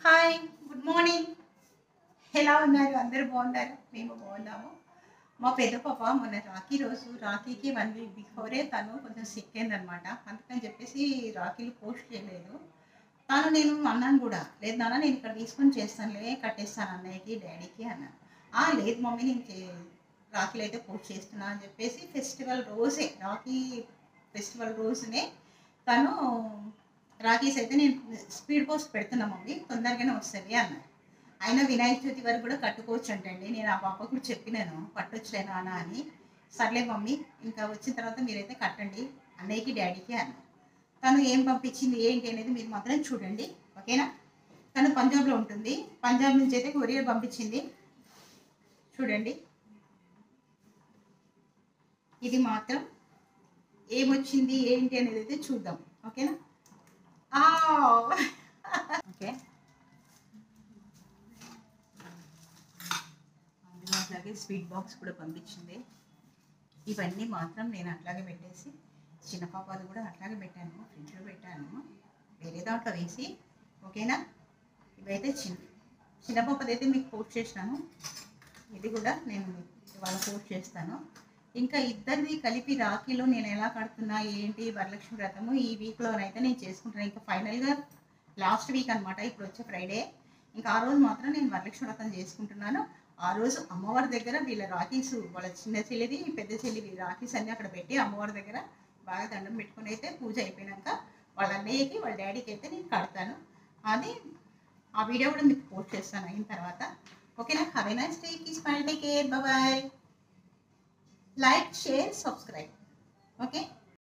Hi, good morning. ఎలా ఉన్నారు? అందరూ బాగున్నారు? మేము బాగున్నాము. మా పెద్ద పాప మొన్న రాఖీ రోజు రాఖీకి 1 వీక్ బిఫోరే తను కొంచెం సిక్ అయిందనమాట. అందుకని చెప్పేసి రాఖీలు పోస్ట్ చేయలేదు. నేను అన్నాను గూడా, "లేదు నాన్న నేను ఇక్కడ తీసుకొని చేస్తానులే, కట్టేస్తాను అన్నయ్యకి, డ్యాడీకి" అన్నాను. లేదు మమ్మీ నేను రాఖీలయితే పోస్ట్ చేస్తున్నా" అని చెప్పేసి ఫెస్టివల్ రోజే రాఖీ ఫెస్టివల్ రోజునే తను రాఖీస్ అయితే నేను స్పీడ్ పోస్ట్ పెడుతున్నా మమ్మీ, తొందరగానే వస్తది అన్నారు. అయినా వినాయక చవితి వరకు కూడా కట్టుకోవచ్చు అంటండి. నేను ఆ పాపకు కూడా చెప్పినాను, "కట్టొచ్చులే నాన్న" అని. "సర్లే మమ్మీ, ఇంకా వచ్చిన తర్వాత మీరైతే కట్టండి అన్నయ్యకి, డ్యాడీకి" అన్నారు. తను ఏం పంపించింది ఏంటి అనేది మీరు మాత్రం చూడండి, ఓకేనా? తను పంజాబ్లో ఉంటుంది. పంజాబ్ నుంచి అయితే కొరియర్ పంపించింది. చూడండి, ఇది మాత్రం ఏమొచ్చింది ఏంటి అనేది అయితే చూద్దాం, ఓకేనా? ఓకే, అందులో అట్లాగే స్వీట్ బాక్స్ కూడా పంపించింది. ఇవన్నీ మాత్రం నేను అట్లాగే పెట్టేసి చిన్న పాపది కూడా అట్లాగే పెట్టాను, ఫ్రిడ్జ్లో పెట్టాను వేరే దాంట్లో వేసి, ఓకేనా? ఇవైతే చిన్న పాపదైతే మీకు పోస్ట్ చేసినాను. ఇది కూడా నేను ఇవాళ పోస్ట్ చేస్తాను. ఇంకా ఇద్దరిది కలిపి రాఖీలో నేను ఎలా కడుతున్నా ఏంటి వరలక్ష్మి వ్రతము ఈ వీక్లోనైతే నేను చేసుకుంటున్నాను. ఇంకా ఫైనల్గా లాస్ట్ వీక్ అనమాట, ఇప్పుడు వచ్చే ఫ్రైడే. ఇంకా ఆ రోజు మాత్రం నేను వరలక్ష్మి వ్రతం చేసుకుంటున్నాను. ఆ రోజు అమ్మవారి దగ్గర వీళ్ళ రాఖీస్, వాళ్ళ చిన్న చెల్లిది పెద్ద చెల్లిది రాఖీస్ అన్నీ అక్కడ పెట్టి అమ్మవారి దగ్గర బాగా దండం పెట్టుకుని అయితే పూజ అయిపోయినాక వాళ్ళ అన్నయ్యకి వాళ్ళ డాడీకి అయితే నేను కడతాను. అది ఆ వీడియో కూడా మీకు పోస్ట్ చేస్తాను అయిన తర్వాత, ఓకేనా? Have a nice day, smile, take care, bye. Like, share, subscribe, okay?